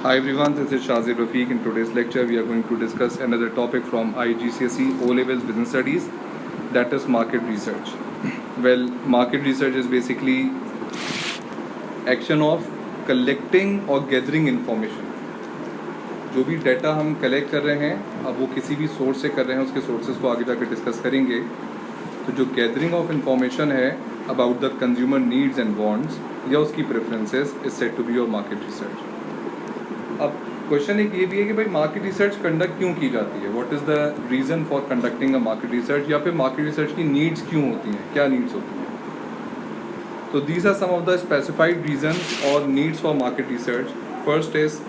Hi everyone, this is Shazir Rafiq. In today's lecture, we are going to discuss another topic from IGCSE O-Levels Business Studies, that is market research. Well, market research is basically action of collecting or gathering information. जो भी data हम collect कर रहे हैं, अब वो किसी भी सोर्स से कर रहे हैं, उसके सोर्सेज को आगे जाकर डिस्कस करेंगे. तो जो गैदरिंग ऑफ इंफॉर्मेशन है about the consumer needs and wants या उसकी preferences is said to be your market research. अब क्वेश्चन एक ये भी है कि भाई मार्केट रिसर्च कंडक्ट क्यों की जाती है, what is the reason for conducting a market research, या फिर मार्केट रिसर्च की नीड्स क्यों होती हैं, क्या नीड्स होती हैं. तो these are some of the specified reasons और needs for market research. First is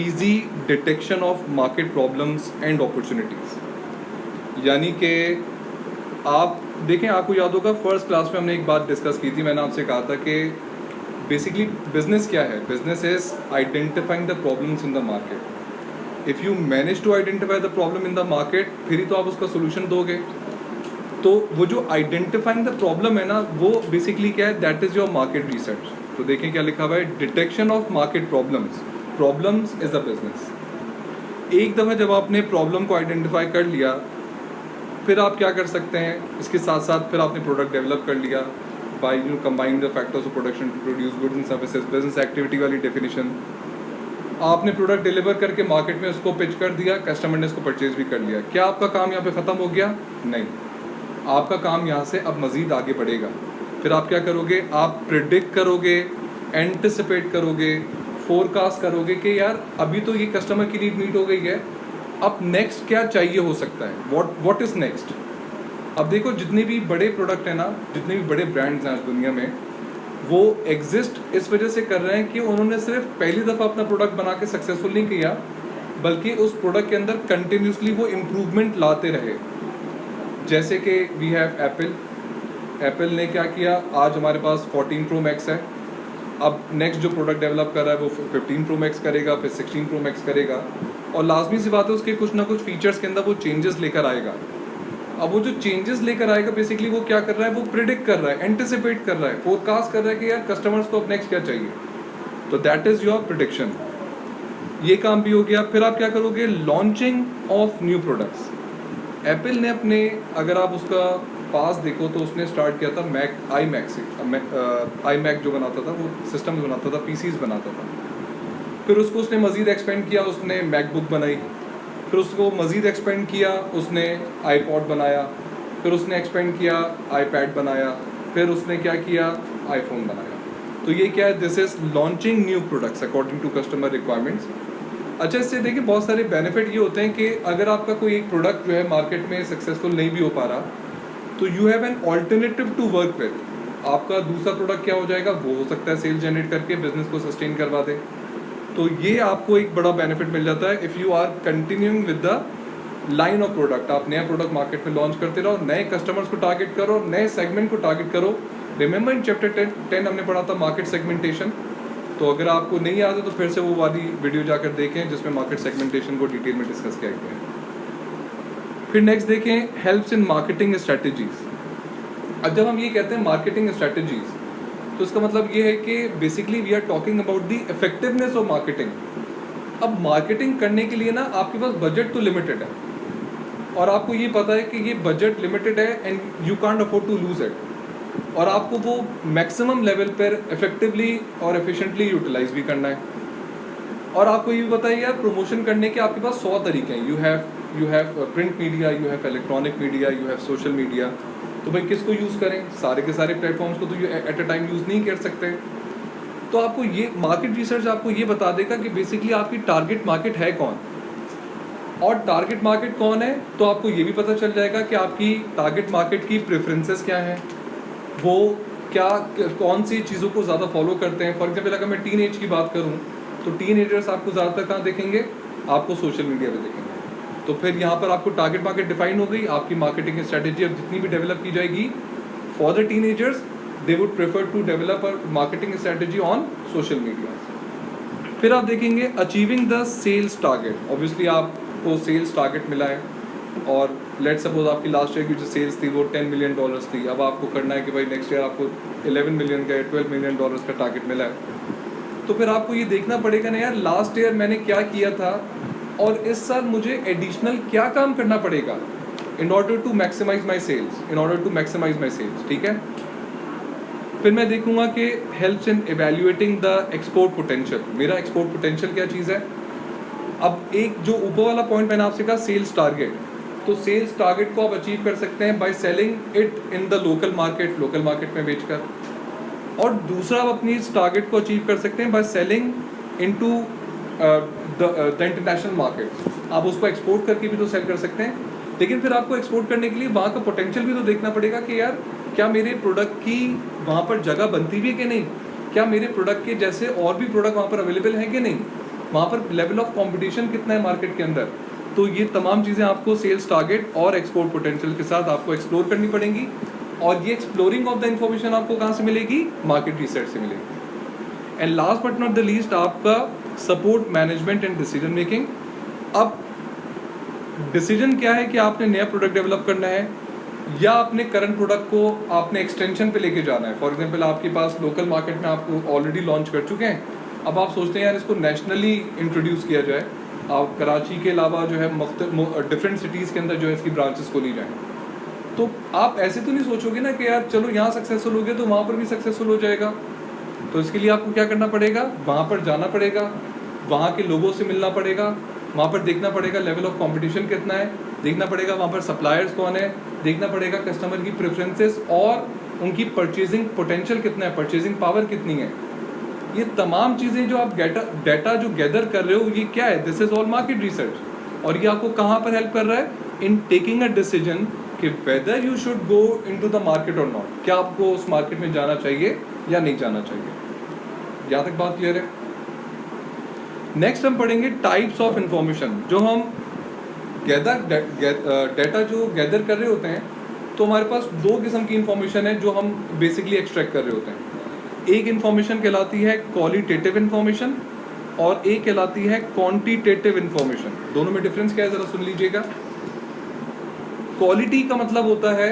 easy detection of market problems and opportunities. यानी कि आप देखें, आपको याद होगा फर्स्ट क्लास में हमने एक बात डिस्कस की थी. मैंने आपसे कहा था कि बेसिकली बिजनेस क्या है. Business is identifying the problems in the market. If you manage to identify the problem in the market, फिर ही तो आप उसका सोल्यूशन दोगे. तो वो जो आइडेंटिफाइंग द प्रॉब्लम है ना, वो बेसिकली क्या है, that is your market research. तो देखें क्या लिखा हुआ है, detection of market problems. Problems is a business. एक दफ़ा जब आपने प्रॉब्लम को आइडेंटिफाई कर लिया, फिर आप क्या कर सकते हैं, इसके साथ साथ फिर आपने प्रोडक्ट डेवलप कर लिया by you combine the factors of production to produce goods and services. Business activity वाली डेफिनेशन. आपने प्रोडक्ट डिलीवर करके मार्केट में उसको पिच कर दिया, कस्टमर ने इसको परचेज भी कर लिया. क्या आपका काम यहाँ पे ख़त्म हो गया? नहीं. आपका काम यहाँ से अब मज़ीद आगे बढ़ेगा. फिर आप क्या करोगे, आप प्रिडिक्ट करोगे, एंटिसिपेट करोगे, फोरकास्ट करोगे कि यार अभी तो ये कस्टमर की नीड मीट हो गई है, अब नेक्स्ट क्या चाहिए हो सकता है, व्हाट इज़ नेक्स्ट. अब देखो, जितने भी बड़े प्रोडक्ट हैं ना, जितने भी बड़े ब्रांड्स हैं आज दुनिया में, वो एग्जिस्ट इस वजह से कर रहे हैं कि उन्होंने सिर्फ पहली दफ़ा अपना प्रोडक्ट बना के सक्सेसफुल नहीं किया, बल्कि उस प्रोडक्ट के अंदर कंटिन्यूसली वो इम्प्रूवमेंट लाते रहे. जैसे कि वी हैव एप्पल ने क्या किया, आज हमारे पास 14 Pro Max है. अब नेक्स्ट जो प्रोडक्ट डेवलप कर रहा है वो 15 Pro Max करेगा, फिर 16 Pro Max करेगा, और लाजमी सी बात है उसके कुछ ना कुछ फीचर्स के अंदर वो चेंजेस लेकर आएगा. अब वो जो चेंजेस लेकर आएगा, बेसिकली वो क्या कर रहा है, वो प्रिडिक्ट कर रहा है, एंटिसिपेट कर रहा है, फोरकास्ट कर रहा है कि यार कस्टमर्स को अब नेक्स्ट क्या चाहिए. तो दैट इज़ योर प्रिडिक्शन. ये काम भी हो गया. फिर आप क्या करोगे, launching of new products. Apple ने अपने, अगर आप उसका पास देखो तो उसने स्टार्ट किया था iMac से. iMac जो बनाता था वो सिस्टम बनाता था, PCs बनाता था. फिर उसको उसने मज़ीद एक्सपेंड किया, उसने मैकबुक बनाई. फिर उसको मज़ीद एक्सपेंड किया, उसने iPod बनाया. फिर उसने एक्सपेंड किया, iPad बनाया. फिर उसने क्या किया, iPhone बनाया. तो ये क्या है, this is launching new products according to customer requirements. अच्छा, इससे देखिए बहुत सारे बेनिफिट ये होते हैं कि अगर आपका कोई एक प्रोडक्ट जो है मार्केट में सक्सेसफुल नहीं भी हो पा रहा, तो you have an alternative to work with. आपका दूसरा प्रोडक्ट क्या हो जाएगा, वो हो सकता है सेल जनरेट करके बिजनेस को सस्टेन करवा दे. तो ये आपको एक बड़ा बेनिफिट मिल जाता है if you are continuing with the line of product. आप नया प्रोडक्ट मार्केट में लॉन्च करते रहो, नए कस्टमर्स को टारगेट करो, नए सेगमेंट को टारगेट करो. रिमेंबर इन चैप्टर 10 हमने पढ़ा था मार्केट सेगमेंटेशन. तो अगर आपको नहीं याद है तो फिर से वो वाली वीडियो जाकर देखें जिसमें मार्केट सेगमेंटेशन को डिटेल में डिस्कस किया गया है. फिर नेक्स्ट देखें, हेल्प्स इन मार्केटिंग स्ट्रैटेजीज. अब जब हम ये कहते हैं मार्केटिंग स्ट्रैटेजीज, तो इसका मतलब ये है कि basically we are talking about the effectiveness of marketing. अब मार्केटिंग करने के लिए ना आपके पास बजट तो लिमिटेड है, और आपको ये पता है कि ये बजट लिमिटेड है and you can't afford to lose it. और आपको वो मैक्सिमम लेवल पर इफेक्टिवली और एफिशिएंटली यूटिलाइज भी करना है. और आपको ये भी पता है यार, प्रमोशन करने के आपके पास 100 तरीके हैं. You have print media, you have electronic media, you have social media. तो भाई किसको यूज़ करें, सारे के सारे प्लेटफॉर्म्स को तो एट अ टाइम यूज़ नहीं कर सकते. तो आपको ये मार्केट रिसर्च आपको ये बता देगा कि बेसिकली आपकी टारगेट मार्केट है कौन, और टारगेट मार्केट कौन है, तो आपको ये भी पता चल जाएगा कि आपकी टारगेट मार्केट की प्रेफरेंसेस क्या हैं, वो क्या कौन सी चीज़ों को ज़्यादा फॉलो करते हैं. फॉर एग्जाम्पल अगर मैं टीन एज की बात करूँ, तो टीन एजर्स आपको ज़्यादातर कहाँ देखेंगे, आपको सोशल मीडिया पे देखेंगे. तो फिर यहाँ पर आपको टारगेट मार्केट डिफाइन हो गई. आपकी मार्केटिंग स्ट्रैटेजी अब जितनी भी डेवलप की जाएगी for the teenagers, they would prefer to develop a marketing strategy on social media. फिर आप देखेंगे achieving the sales target. Obviously आपको सेल्स टारगेट मिला है, और लेट सपोज आपकी लास्ट ईयर की जो सेल्स थी वो $10 मिलियन थी. अब आपको करना है कि भाई नेक्स्ट ईयर आपको $11 मिलियन का या $12 मिलियन का टारगेट मिला है. तो फिर आपको ये देखना पड़ेगा ना यार, लास्ट ईयर मैंने क्या किया था और इस साल मुझे एडिशनल क्या काम करना पड़ेगा in order to maximize my sales, ठीक है। फिर मैं देखूंगा कि helps in evaluating the export potential. मेरा एक्सपोर्ट पोटेंशियल क्या चीज़ है। अब एक जो ऊपर वाला पॉइंट मैंने आपसे कहा सेल्स टारगेट, तो सेल्स टारगेट को आप अचीव कर सकते हैं by selling it in the local market में बेचकर, और दूसरा आप अपनी इस टारगेट को अचीव कर सकते हैं by selling into the international market. आप उसको एक्सपोर्ट करके भी तो सेल कर सकते हैं, लेकिन फिर आपको एक्सपोर्ट करने के लिए वहाँ का पोटेंशियल भी तो देखना पड़ेगा कि यार क्या मेरे प्रोडक्ट की वहाँ पर जगह बनती भी है कि नहीं, क्या मेरे प्रोडक्ट के जैसे और भी प्रोडक्ट वहाँ पर अवेलेबल हैं कि नहीं, वहाँ पर लेवल ऑफ कंपटीशन कितना है मार्केट के अंदर। तो ये तमाम चीज़ें आपको सेल्स टारगेट और एक्सपोर्ट पोटेंशियल के साथ आपको एक्सप्लोर करनी पड़ेंगी, और ये एक्सप्लोरिंग ऑफ द इंफॉर्मेशन आपको कहाँ से मिलेगी, मार्केट रिसर्च से मिलेगी। And last but not the least आपका support management and decision making. अब डिसीजन क्या है कि आपने नया प्रोडक्ट डेवलप करना है या अपने करंट प्रोडक्ट को आपने एक्सटेंशन पे लेके जाना है। फॉर एग्जांपल आपके पास लोकल मार्केट में आपको ऑलरेडी लॉन्च कर चुके हैं, अब आप सोचते हैं यार इसको नेशनली इंट्रोड्यूस किया जाए, आप कराची के अलावा जो है डिफरेंट सिटीज़ के अंदर जो है इसकी ब्रांचेस खोली जाएँ। तो आप ऐसे तो नहीं सोचोगे ना कि यार चलो यहाँ सक्सेसफुल हो गया तो वहाँ पर भी सक्सेसफुल हो जाएगा। तो इसके लिए आपको क्या करना पड़ेगा, वहाँ पर जाना पड़ेगा, वहाँ के लोगों से मिलना पड़ेगा, वहाँ पर देखना पड़ेगा लेवल ऑफ कंपटीशन कितना है, देखना पड़ेगा वहाँ पर सप्लायर्स कौन है, देखना पड़ेगा कस्टमर की प्रेफरेंसेस और उनकी परचेजिंग पोटेंशियल कितना है, परचेजिंग पावर कितनी है। ये तमाम चीज़ें जो आप डाटा जो गैदर कर रहे हो ये क्या है, this is all market research. और ये आपको कहाँ पर हेल्प कर रहा है, इन टेकिंग अ डिसीजन कि whether you should go into the market और नॉट, क्या आपको उस मार्केट में जाना चाहिए या नहीं जाना चाहिए। यहाँ तक बात क्लियर है। नेक्स्ट हम पढ़ेंगे टाइप्स ऑफ इंफॉर्मेशन। जो हम डाटा जो गैदर कर रहे होते हैं तो हमारे पास दो किस्म की इंफॉर्मेशन है जो हम बेसिकली एक्सट्रैक्ट कर रहे होते हैं। एक इंफॉर्मेशन कहलाती है क्वालिटेटिव इंफॉर्मेशन और एक कहलाती है क्वांटिटेटिव इंफॉर्मेशन। दोनों में डिफरेंस क्या है ज़रा सुन लीजिएगा। क्वालिटी का मतलब होता है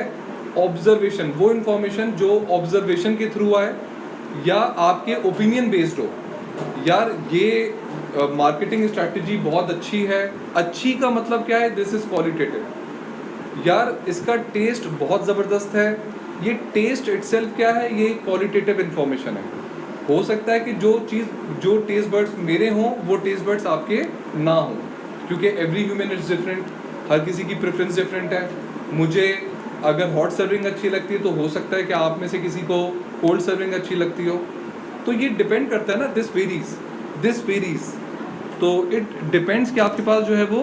ऑब्जर्वेशन, वो इंफॉर्मेशन जो ऑब्जर्वेशन के थ्रू आए या आपके ओपिनियन बेस्ड हो। यार ये मार्केटिंग स्ट्रैटेजी बहुत अच्छी है, अच्छी का मतलब क्या है, दिस इज क्वालिटेटिव। यार इसका टेस्ट बहुत ज़बरदस्त है, ये टेस्ट इटसेल्फ क्या है, ये क्वालिटेटिव इंफॉर्मेशन है। हो सकता है कि जो टेस्ट बर्ड्स मेरे हों वो टेस्ट बर्ड्स आपके ना हों, क्योंकि एवरी ह्यूमन इज डिफरेंट, हर किसी की प्रेफरेंस डिफरेंट है। मुझे अगर हॉट सर्विंग अच्छी लगती है तो हो सकता है कि आप में से किसी को कोल्ड सर्विंग अच्छी लगती हो। तो ये डिपेंड करता है ना, दिस वेरीज। तो इट डिपेंड्स कि आपके पास जो है वो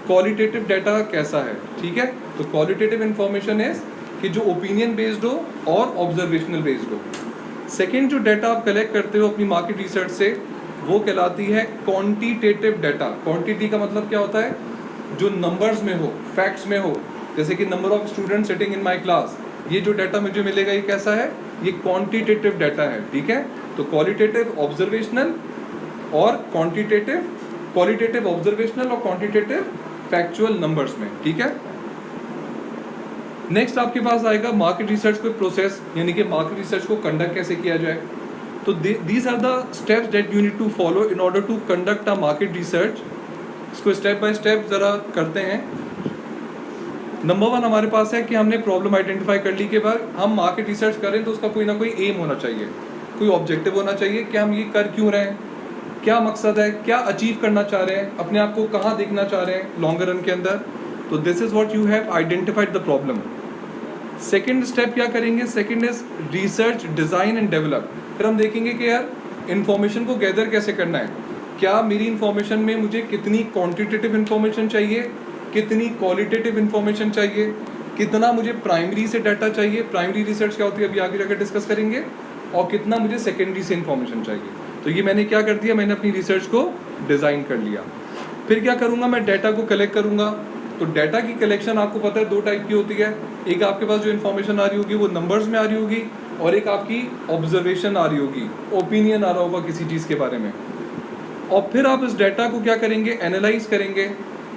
क्वालिटेटिव डाटा कैसा है, ठीक है। तो क्वालिटेटिव इंफॉर्मेशन है कि जो ओपिनियन बेस्ड हो और ऑब्जर्वेशनल बेस्ड हो। सेकेंड जो डाटा आप कलेक्ट करते हो अपनी मार्केट रिसर्च से वो कहलाती है क्वांटिटेटिव डाटा। क्वांटिटी का मतलब क्या होता है, जो नंबर्स में हो, फैक्ट्स में हो, जैसे कि number of student sitting in my class. ये जो डाटा मुझे मिलेगा ये कैसा है, ये क्वांटिटेटिव डाटा है, ठीक है। तो क्वालिटेटिव ऑब्जर्वेशनल और क्वालिटेटिव ऑब्जर्वेशनल और क्वांटिटेटिव फैक्चुअल नंबर्स में, ठीक है। नेक्स्ट आपके पास आएगा मार्केट रिसर्च को प्रोसेस, यानी कि मार्केट रिसर्च को कंडक्ट कैसे किया जाए। तो these are the steps that you need to follow in order to conduct a market research. इसको स्टेप बाय स्टेप ज़रा करते हैं। नंबर 1 हमारे पास है कि हमने प्रॉब्लम आइडेंटिफाई कर ली के बाद हम मार्केट रिसर्च करें तो उसका कोई ना कोई एम होना चाहिए, कोई ऑब्जेक्टिव होना चाहिए कि हम ये कर क्यों रहे हैं, क्या मकसद है, क्या अचीव करना चाह रहे हैं, अपने आप को कहाँ देखना चाह रहे हैं लॉन्गर रन के अंदर। तो this is what you have identified the problem. Second step क्या करेंगे, second is research design and develop. फिर हम देखेंगे कि यार इन्फॉर्मेशन को गैदर कैसे करना है, क्या मेरी इन्फॉर्मेशन में मुझे कितनी क्वांटिटेटिव इन्फॉर्मेशन चाहिए, कितनी क्वालिटेटिव इन्फॉर्मेशन चाहिए, कितना मुझे प्राइमरी से डाटा चाहिए, प्राइमरी रिसर्च क्या होती है अभी आगे जाकर डिस्कस करेंगे, और कितना मुझे सेकेंडरी से इन्फॉर्मेशन चाहिए। तो ये मैंने क्या कर दिया, मैंने अपनी रिसर्च को डिज़ाइन कर लिया। फिर क्या करूँगा, मैं डाटा को कलेक्ट करूँगा। तो डाटा की कलेक्शन आपको पता है 2 टाइप की होती है, एक आपके पास जो इन्फॉर्मेशन आ रही होगी वो नंबर्स में आ रही होगी, और एक आपकी ऑब्जर्वेशन आ रही होगी, ओपिनियन आ रहा होगा किसी चीज़ के बारे में। और फिर आप इस डाटा को क्या करेंगे, एनालाइज करेंगे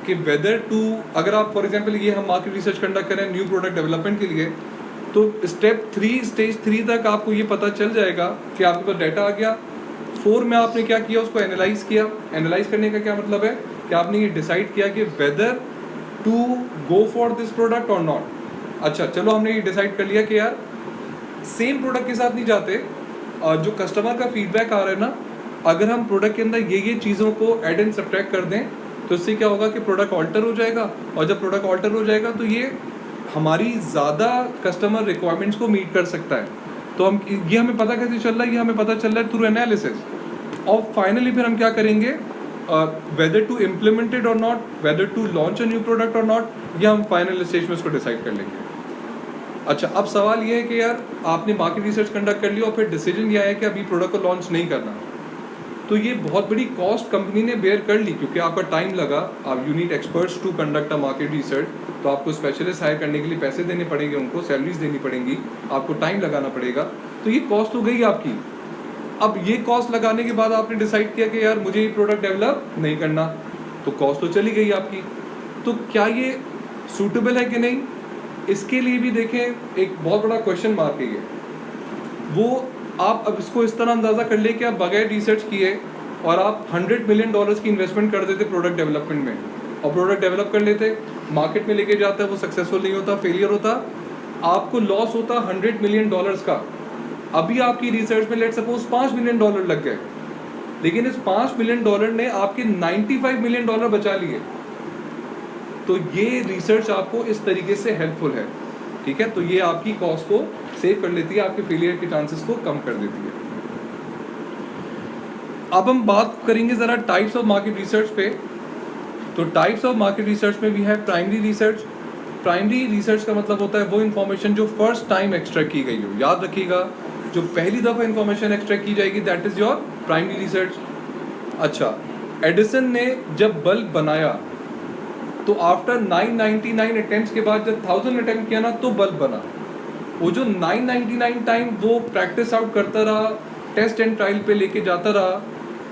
कि वेदर टू, अगर आप फॉर एग्जांपल ये हम मार्केट रिसर्च कंडक्ट करें न्यू प्रोडक्ट डेवलपमेंट के लिए, तो स्टेज 3 तक आपको ये पता चल जाएगा कि आपके पास डाटा आ गया, 4 में आपने क्या किया, उसको एनालाइज किया। एनालाइज करने का क्या मतलब है कि आपने ये डिसाइड किया कि whether to go for this product और नॉट। अच्छा चलो, हमने ये डिसाइड कर लिया कि यार सेम प्रोडक्ट के साथ नहीं जाते, और जो कस्टमर का फीडबैक आ रहा है ना, अगर हम प्रोडक्ट के अंदर ये चीज़ों को ऐड एंड सब्ट्रैक्ट कर दें तो इससे क्या होगा कि प्रोडक्ट ऑल्टर हो जाएगा, और जब प्रोडक्ट ऑल्टर हो जाएगा तो ये हमारी ज़्यादा कस्टमर रिक्वायरमेंट्स को मीट कर सकता है। तो हम ये हमें पता कैसे चल रहा है, ये हमें पता चल रहा है थ्रू एनालिसिस। और फाइनली फिर हम क्या करेंगे, वेदर टू इम्प्लीमेंट इट और not, whether to launch a new product और नॉट, ये हम फाइनल स्टेज में उसको डिसाइड कर लेंगे। अच्छा, अब सवाल ये है कि यार आपने मार्केट रिसर्च कंडक्ट कर लिया और फिर डिसीजन ये आया कि अभी प्रोडक्ट को लॉन्च नहीं करना, तो ये बहुत बड़ी कॉस्ट कंपनी ने बेयर कर ली, क्योंकि आपका टाइम लगा। आप you need experts to conduct a market research, तो आपको स्पेशलिस्ट हायर करने के लिए पैसे देने पड़ेंगे, उनको सैलरीज देनी पड़ेंगी, आपको टाइम लगाना पड़ेगा, तो ये कॉस्ट हो गई आपकी। अब ये कॉस्ट लगाने के बाद आपने डिसाइड किया कि यार मुझे ये प्रोडक्ट डेवलप नहीं करना, तो कॉस्ट तो चली गई आपकी। तो क्या ये सूटेबल है कि नहीं, इसके लिए भी देखें एक बहुत बड़ा क्वेश्चन मार्क है ये। वो आप अब इसको इस तरह अंदाज़ा कर ले कि आप बगैर रिसर्च किए और आप $100 मिलियन की इन्वेस्टमेंट कर देते प्रोडक्ट डेवलपमेंट में, और प्रोडक्ट डेवलप कर लेते, मार्केट में लेके जाता है, वो सक्सेसफुल नहीं होता, फेलियर होता, आपको लॉस होता $100 मिलियन का। अभी आपकी रिसर्च में लेट सपोज $5 मिलियन लग गए, लेकिन इस $5 मिलियन ने आपके $95 मिलियन बचा लिए। तो ये रिसर्च आपको इस तरीके से हेल्पफुल है, ठीक है। तो ये आपकी कॉस्ट को सेव कर लेती है, आपके फेलियर के चांसेस को कम कर देती है। अब हम बात करेंगे ज़रा टाइप्स ऑफ मार्केट रिसर्च पे। तो टाइप्स ऑफ मार्केट रिसर्च में we have primary research. Primary research का मतलब होता है वो इन्फॉर्मेशन जो फर्स्ट टाइम एक्सट्रैक्ट की गई हो। याद रखिएगा, जो पहली दफ़ा इन्फॉर्मेशन एक्सट्रैक्ट की जाएगी that is your primary research. अच्छा, एडिसन ने जब बल्ब बनाया तो आफ्टर 999 अटेम्प्ट्स के बाद जब 1000 अटेम्प्ट किया ना तो बल्ब बना। वो जो 999 टाइम वो प्रैक्टिस आउट करता रहा, टेस्ट एंड ट्रायल पे लेके जाता रहा,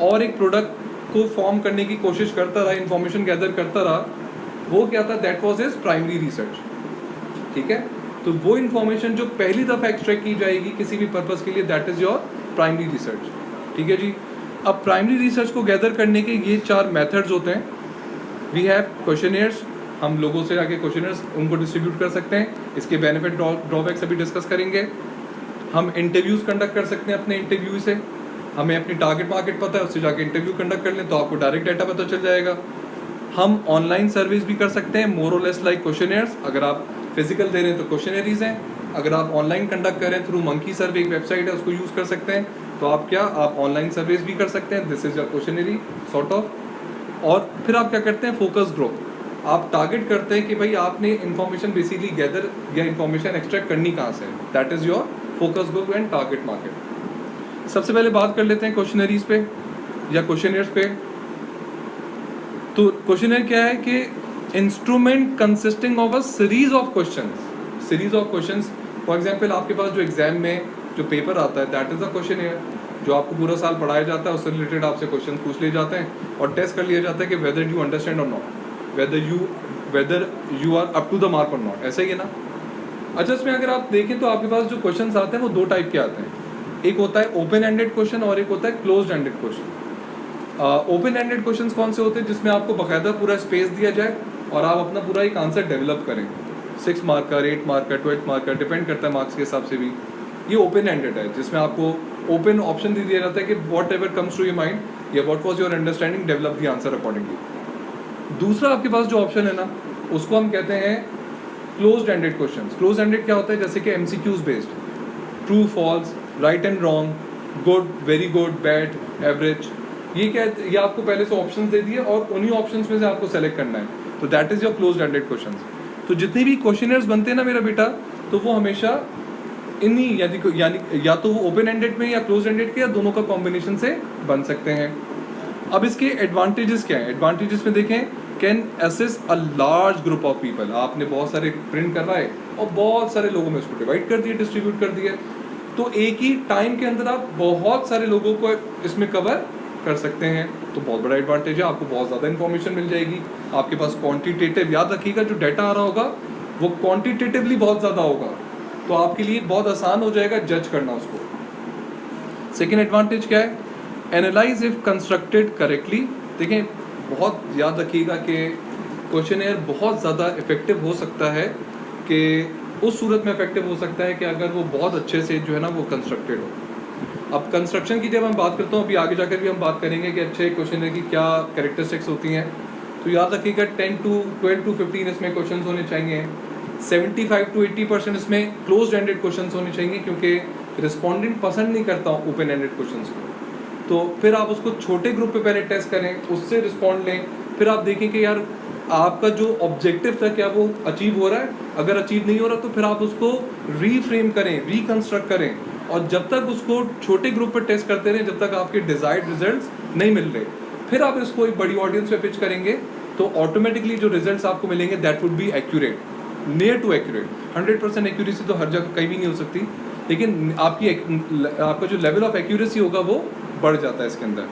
और एक प्रोडक्ट को फॉर्म करने की कोशिश करता रहा, इन्फॉर्मेशन गैदर करता रहा, वो क्या था, that was his primary research, ठीक है। तो वो इन्फॉर्मेशन जो पहली दफ़ा एक्सट्रैक्ट की जाएगी किसी भी पर्पज़ के लिए, that is your primary research, ठीक है जी। अब प्राइमरी रिसर्च को गैदर करने के ये 4 मेथड्स होते हैं। वी हैव क्वेश्चनियर्स, हम लोगों से आके क्वेश्चनर्स उनको डिस्ट्रीब्यूट कर सकते हैं, इसके बेनिफिट ड्रॉबैक्स अभी डिस्कस करेंगे। हम इंटरव्यूज़ कंडक्ट कर सकते हैं अपने इंटरव्यू से, हमें अपनी टारगेट मार्केट पता है, उससे जाके इंटरव्यू कंडक्ट कर लें तो आपको डायरेक्ट डाटा पता चल जाएगा। हम ऑनलाइन सर्विस भी कर सकते हैं, मोर और लेस लाइक क्वेश्चनियर्स। अगर आप फिजिकल दे रहे हैं तो क्वेश्चनरीज हैं, अगर आप ऑनलाइन कंडक्ट कर रहे हैं थ्रू मंकी सर्वे, एक वेबसाइट है, उसको यूज़ कर सकते हैं, तो आप ऑनलाइन सर्विस भी कर सकते हैं, this is your questionnaire sort of. और फिर आप क्या करते हैं, फोकस ग्रुप, आप टारगेट करते हैं कि भाई आपने इन्फॉर्मेशन बेसिकली गैदर या इन्फॉर्मेशन एक्सट्रैक्ट करनी कहाँ से है, that is your focus group and target market. सबसे पहले बात कर लेते हैं क्वेश्चनरीज पे या क्वेश्चनर्स पे। तो क्वेश्चनर क्या है कि instrument consisting of a series of questions. For example आपके पास जो एग्जाम में जो पेपर आता है दैट इज़ अ क्वेश्चनर, जो आपको पूरा साल पढ़ाया जाता है, उससे रिलेटेड आपसे क्वेश्चन पूछ लिए जाते हैं और टेस्ट कर लिया जाता है कि वेदर यू अंडरस्टैंड और not, whether you are up to the mark और नॉट, ऐसा ही है ना। अच्छा, इसमें अगर आप देखें तो आपके पास जो क्वेश्चंस आते हैं वो 2 टाइप के आते हैं, एक होता है ओपन एंडेड क्वेश्चन और एक होता है closed ended question. Open ended questions कौन से होते हैं, जिसमें आपको बाकायदा पूरा स्पेस दिया जाए और आप अपना पूरा एक आंसर डेवलप करें, 6 मार्क का, 8 मार्क का, 12 मार्क का, डिपेंड करता है मार्क्स के हिसाब से भी। ये ओपन एंडेड है, जिसमें आपको ओपन ऑप्शन दे दिया जाता है कि whatever comes to your mind या what was your understanding, develop the answer accordingly. दूसरा आपके पास जो ऑप्शन है ना, उसको हम कहते हैं closed ended questions. Close ended क्या होता है, जैसे कि MCQs based, true false, right and wrong, good, very good, bad, average, ये क्या है, ये आपको पहले से ऑप्शंस दे दिए और उन्हीं ऑप्शंस में से आपको सेलेक्ट करना है, तो that is your closed ended questions. तो जितने भी क्वेश्चनर्स बनते हैं ना मेरा बेटा, तो वो हमेशा इन्हीं यानी या तो वो ओपन एंडेड में या क्लोज एंडेड के या दोनों का कॉम्बिनेशन से बन सकते हैं। अब इसके एडवांटेजेस क्या हैं, एडवांटेजेस में देखें, can assess a large group of people. आपने बहुत सारे प्रिंट करवाए और बहुत सारे लोगों में इसको डिवाइड कर दिए, डिस्ट्रीब्यूट कर दिए, तो एक ही टाइम के अंदर आप बहुत सारे लोगों को इसमें कवर कर सकते हैं, तो बहुत बड़ा एडवांटेज है, आपको बहुत ज़्यादा इन्फॉर्मेशन मिल जाएगी। आपके पास क्वांटिटेटिव, याद रखिएगा, जो डाटा आ रहा होगा वो क्वांटिटेटिवली बहुत ज़्यादा होगा, तो आपके लिए बहुत आसान हो जाएगा जज करना उसको। सेकेंड एडवांटेज क्या है, एनालाइज इफ कंस्ट्रक्टेड करेक्टली। देखें, बहुत याद रखिएगा कि क्वेश्चनेयर बहुत ज़्यादा इफेक्टिव हो सकता है कि उस सूरत में इफेक्टिव हो सकता है कि अगर वो बहुत अच्छे से जो है ना वो कंस्ट्रक्टेड हो। अब कंस्ट्रक्शन की जब हम बात करते हैं, अभी आगे जाकर भी हम बात करेंगे कि अच्छे क्वेश्चनेयर की क्या कैरेक्टरिस्टिक्स होती हैं। तो याद रखिएगा 12 to 15 इसमें क्वेश्चन होने चाहिए, 75 to 80% इसमें क्लोज एंडेड क्वेश्चन होने चाहिए, क्योंकि रिस्पॉन्डेंट पसंद नहीं करता ओपन एंडेड क्वेश्चन को। तो फिर आप उसको छोटे ग्रुप पे पहले टेस्ट करें, उससे रिस्पॉन्ड लें, फिर आप देखें कि यार आपका जो ऑब्जेक्टिव था क्या वो अचीव हो रहा है। अगर अचीव नहीं हो रहा तो फिर आप उसको रीफ्रेम करें, रिकंस्ट्रक्ट करें, और जब तक उसको छोटे ग्रुप पे टेस्ट करते रहें, जब तक आपके डिजायर्ड रिजल्ट्स नहीं मिल रहे, फिर आप इसको एक बड़ी ऑडियंस पे पिच करेंगे तो ऑटोमेटिकली जो रिजल्ट्स आपको मिलेंगे that would be accurate, near to accurate. 100% accuracy तो हर जगह कहीं भी नहीं हो सकती, लेकिन आपका जो लेवल ऑफ एक्यूरेसी होगा वो बढ़ जाता है इसके अंदर।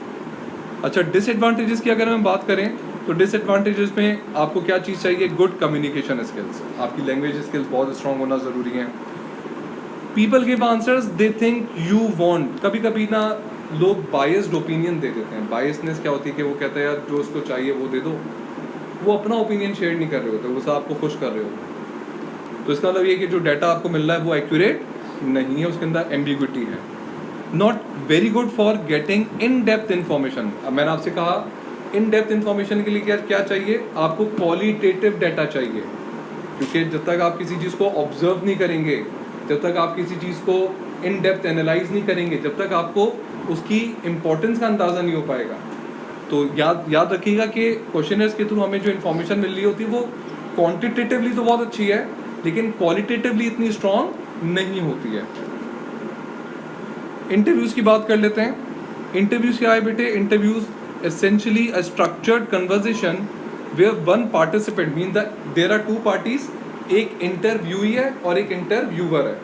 अच्छा, डिसएडवांटेजेस की अगर हम बात करें तो डिसएडवांटेजेस में आपको क्या चीज़ चाहिए? गुड कम्युनिकेशन स्किल्स, आपकी लैंग्वेज स्किल्स बहुत स्ट्रांग होना ज़रूरी है। People give answers they think you want. कभी कभी ना लोग बायस्ड ओपिनियन दे देते हैं। बायसनेस क्या होती है कि वो कहते हैं यार जो उसको चाहिए वो दे दो, वो अपना ओपिनियन शेयर नहीं कर रहे होते, वो सब आपको खुश कर रहे होते। तो इसका मतलब ये कि जो डाटा आपको मिल रहा है वो एक्यूरेट नहीं है, उसके अंदर एम्बिग्विटी है। Not very good for getting in depth information. अब मैंने आपसे कहा इन डेप्थ इन्फॉर्मेशन के लिए क्या चाहिए? आपको क्वालिटेटिव डाटा चाहिए, क्योंकि जब तक आप किसी चीज़ को ऑब्जर्व नहीं करेंगे, जब तक आप किसी चीज़ को इन डेप्थ एनालाइज नहीं करेंगे, जब तक आपको उसकी इम्पोर्टेंस का अंदाज़ा नहीं हो पाएगा। तो याद रखिएगा कि क्वेश्चनर्स के थ्रू हमें जो इन्फॉर्मेशन मिल रही होती है वो क्वांटिटेटिवली तो बहुत अच्छी है, लेकिन क्वालिटेटिवली इतनी स्ट्रॉन्ग नहीं होती है। इंटरव्यूज़ की बात कर लेते हैं। इंटरव्यूज़ क्या है बेटे? Interviews essentially a structured conversation where one participant means that there are two parties, एक इंटरव्यूई है और एक इंटरव्यूअर है।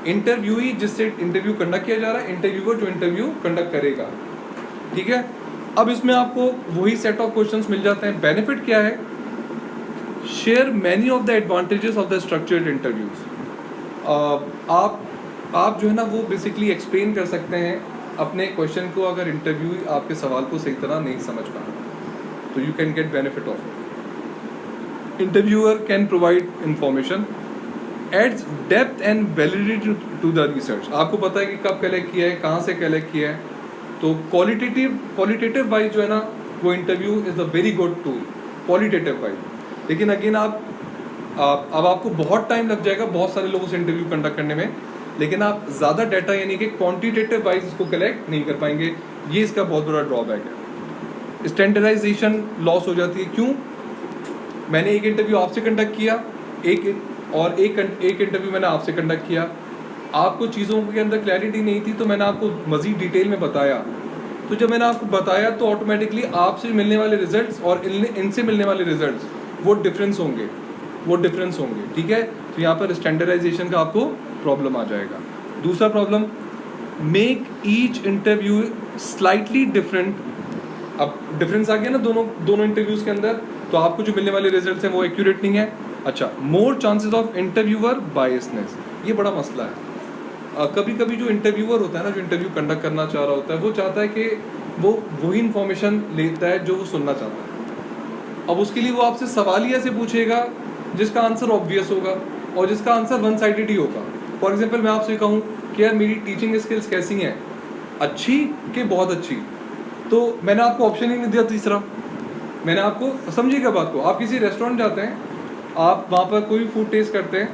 इंटरव्यूई जिससे इंटरव्यू कंडक्ट किया जा रहा है, इंटरव्यूअर जो इंटरव्यू कंडक्ट करेगा, ठीक है। अब इसमें आपको वही सेट ऑफ क्वेश्चंस मिल जाते हैं। बेनिफिट क्या है? Share many of the advantages of the structured interviews. आप जो है ना वो बेसिकली एक्सप्लेन कर सकते हैं अपने क्वेश्चन को, अगर इंटरव्यू आपके सवाल को सही तरह नहीं समझ पा रहा तो you can get benefit of it. Interviewer can provide information, adds depth and validity to the research. आपको पता है कि कब कलेक्ट किया है, कहाँ से कलेक्ट किया है, तो क्वालिटेटिव वाइज जो है ना वो interview is a very good tool qualitative wise. लेकिन अगेन अब आपको बहुत टाइम लग जाएगा बहुत सारे लोगों से इंटरव्यू कंडक्ट करने में, लेकिन आप ज़्यादा डाटा यानी कि क्वांटिटेटिव वाइज इसको कलेक्ट नहीं कर पाएंगे। ये इसका बहुत बड़ा ड्रॉबैक है। स्टैंडर्डाइजेशन लॉस हो जाती है। क्यों? मैंने एक इंटरव्यू आपसे कंडक्ट किया, एक इंटरव्यू मैंने आपसे कंडक्ट किया, आपको चीज़ों के अंदर क्लैरिटी नहीं थी तो मैंने आपको मज़ीद डिटेल में बताया। तो जब मैंने आपको बताया तो ऑटोमेटिकली आपसे मिलने वाले रिजल्ट्स और इनसे मिलने वाले रिजल्ट्स वो डिफरेंस होंगे, ठीक है। तो यहाँ पर स्टैंडर्डाइजेशन का आपको प्रॉब्लम आ जाएगा। दूसरा problem, make each interview slightly different. अब डिफरेंस आ गया ना दोनों इंटरव्यूज़ के अंदर, तो आपको जो मिलने वाले रिजल्ट्स हैं वो एक्यूरेट नहीं है। अच्छा, more chances of interviewer biasness, ये बड़ा मसला है। कभी कभी जो इंटरव्यूअर होता है ना, जो इंटरव्यू कंडक्ट करना चाह रहा होता है, वो चाहता है कि वो वही इन्फॉर्मेशन लेता है जो वो सुनना चाहता है। अब उसके लिए वो आपसे सवाल ही ऐसे पूछेगा जिसका आंसर ऑब्वियस होगा और जिसका आंसर वन साइडेड ही होगा। फॉर एग्जाम्पल मैं आपसे कहूँ कि यार मेरी टीचिंग स्किल्स कैसी हैं, अच्छी कि बहुत अच्छी, तो मैंने आपको ऑप्शन ही नहीं दिया तीसरा। मैंने आपको, समझिएगा बात को, आप किसी रेस्टोरेंट जाते हैं, आप वहाँ पर कोई फूड टेस्ट करते हैं,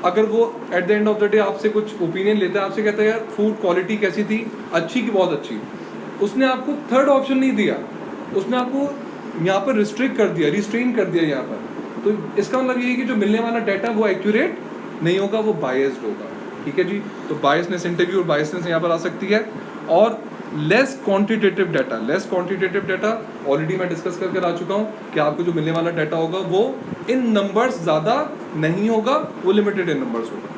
अगर वो at the end of the day आपसे कुछ ओपिनियन लेता है, आपसे कहता है यार फूड क्वालिटी कैसी थी, अच्छी कि बहुत अच्छी, उसने आपको थर्ड ऑप्शन नहीं दिया, उसने आपको यहाँ पर रिस्ट्रिक्ट कर दिया, रिस्ट्रेन कर दिया यहाँ पर। तो इसका मतलब ये है कि जो मिलने वाला डाटा वो एक्यूरेट नहीं होगा, वो बायस्ड होगा, ठीक है जी। तो बायसनेस, इंटरव्यू और बायसनेस यहाँ पर आ सकती है। और लेस क्वांटिटेटिव डाटा ऑलरेडी मैं डिस्कस करके आ चुका हूँ कि आपको जो मिलने वाला डाटा होगा वो इन नंबर्स ज़्यादा नहीं होगा, वो लिमिटेड इन नंबर्स होगा।